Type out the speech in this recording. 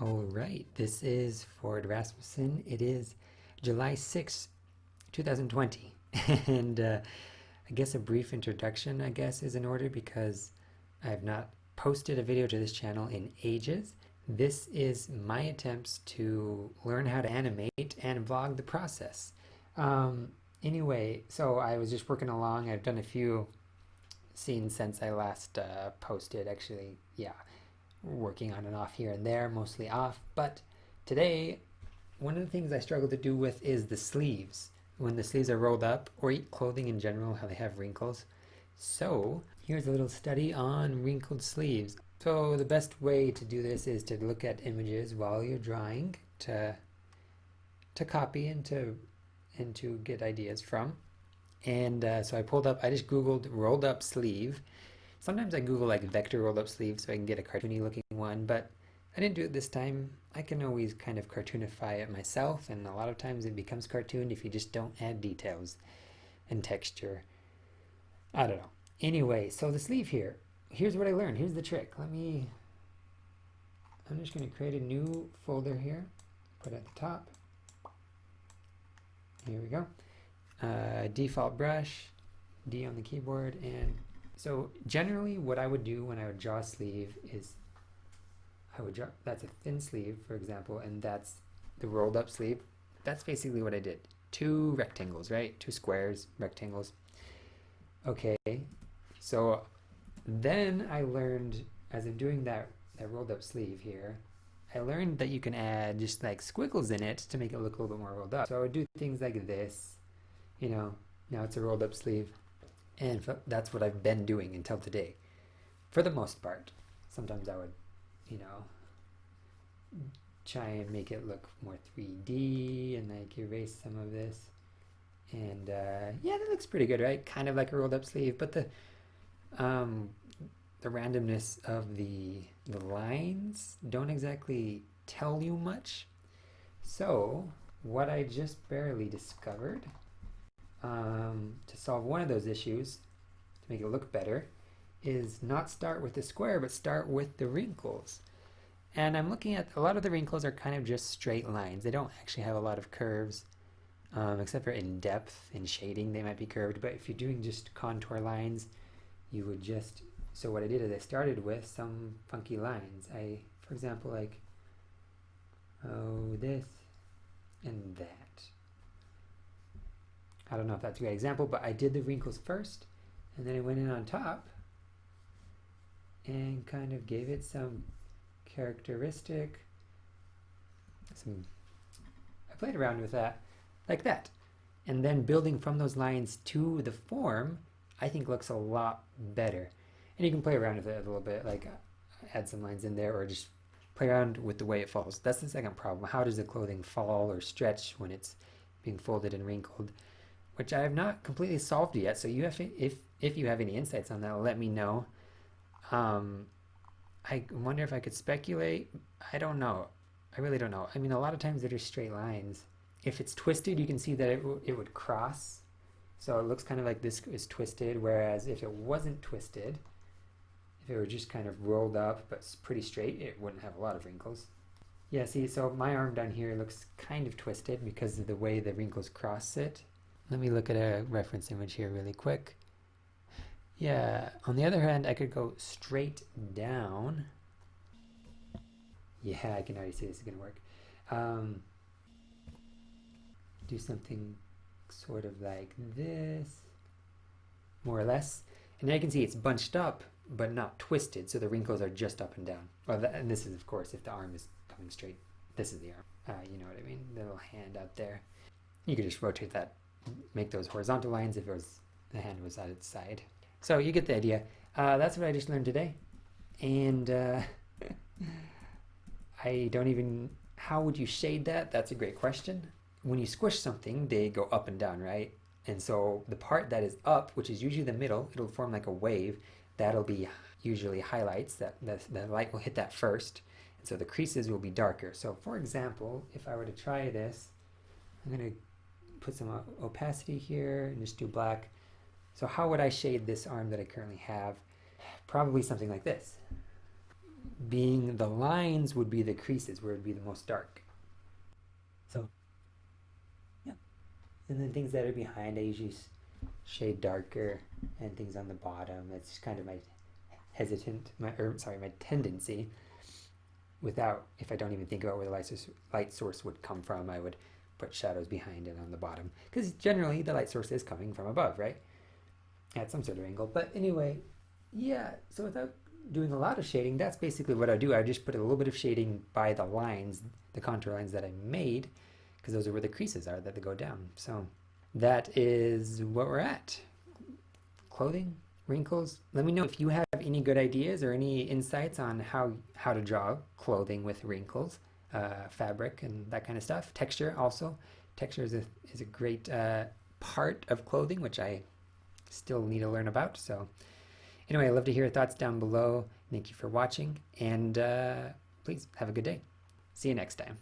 All right, this is Ford Rasmussen. It is July 6th, 2020. And I guess a brief introduction, I guess, is in order because I have not posted a video to this channel in ages. This is my attempts to learn how to animate and vlog the process. Anyway, so I was just working along. I've done a few scenes since I last posted, actually, yeah. Working on and off here and there, mostly off. But today, one of the things I struggle to do with is the sleeves. When the sleeves are rolled up, or clothing in general, how they have wrinkles. So here's a little study on wrinkled sleeves. So the best way to do this is to look at images while you're drawing to copy and to get ideas from. And so I just googled rolled up sleeve. Sometimes I Google like vector rolled up sleeve so I can get a cartoony looking one, but I didn't do it this time. I can always kind of cartoonify it myself, and a lot of times it becomes cartoon if you just don't add details and texture. I don't know. Anyway, so the sleeve here. Here's what I learned. Here's the trick. I'm just going to create a new folder here. Put it at the top. Here we go. Default brush, D on the keyboard, and so generally what I would do when I would draw a sleeve is I would draw, that's a thin sleeve, for example, and that's the rolled up sleeve. That's basically what I did. Two rectangles, right? Two squares, rectangles. Okay, so then I learned, as I'm doing that rolled up sleeve here, I learned that you can add just like squiggles in it to make it look a little bit more rolled up. So I would do things like this, you know, now it's a rolled up sleeve. And that's what I've been doing until today, for the most part. Sometimes I would, you know, try and make it look more 3D and like erase some of this. And yeah, that looks pretty good, right? Kind of like a rolled up sleeve, but the randomness of the lines don't exactly tell you much. So what I just barely discovered, to solve one of those issues, to make it look better, is not start with the square, but start with the wrinkles. And I'm looking at a lot of the wrinkles are kind of just straight lines. They don't actually have a lot of curves, except for in depth, in shading, they might be curved. But if you're doing just contour lines, you would just, so what I did is I started with some funky lines. For example, like, oh, this and that. I don't know if that's a great example, but I did the wrinkles first, and then I went in on top and kind of gave it some characteristic. I played around with that, like that. And then building from those lines to the form, I think looks a lot better. And you can play around with it a little bit, like add some lines in there, or just play around with the way it falls. That's the second problem. How does the clothing fall or stretch when it's being folded and wrinkled? Which I have not completely solved yet. So you have, if you have any insights on that, let me know. I wonder if I could speculate. I don't know. I really don't know. I mean, a lot of times they're just straight lines. If it's twisted, you can see that it would cross. So it looks kind of like this is twisted, whereas if it wasn't twisted, if it were just kind of rolled up but pretty straight, it wouldn't have a lot of wrinkles. Yeah, see, so my arm down here looks kind of twisted because of the way the wrinkles cross it. Let me look at a reference image here really quick. Yeah, on the other hand, I could go straight down. Yeah, I can already see this is going to work. Do something sort of like this, more or less. And now you can see it's bunched up, but not twisted, so the wrinkles are just up and down. Well, and this is, of course, if the arm is coming straight. This is the arm. You know what I mean? The little hand out there. You could just rotate that, make those horizontal lines if the hand was at its side. So you get the idea. That's what I just learned today. And I don't even, how would you shade that? That's a great question. When you squish something, they go up and down, right? And so the part that is up, which is usually the middle, it'll form like a wave. That'll be usually highlights. The light will hit that first. And so the creases will be darker. So for example, if I were to try this, I'm going to put some opacity here and just do black. So how would I shade this arm that I currently have? Probably something like this. being the lines would be the creases where it would be the most dark. So, yeah. And then things that are behind, I usually shade darker, and things on the bottom. That's kind of my my tendency. Without, if I don't even think about where the light source would come from, I would put shadows behind it on the bottom. Because generally the light source is coming from above, right? At some sort of angle. But anyway, yeah, so without doing a lot of shading, that's basically what I do. I just put a little bit of shading by the lines, the contour lines that I made, because those are where the creases are that they go down. So that is what we're at. Clothing, wrinkles. Let me know if you have any good ideas or any insights on how to draw clothing with wrinkles, fabric and that kind of stuff. Texture also. Texture is a great part of clothing, which I still need to learn about. So anyway, I'd love to hear your thoughts down below. Thank you for watching, and please have a good day. See you next time.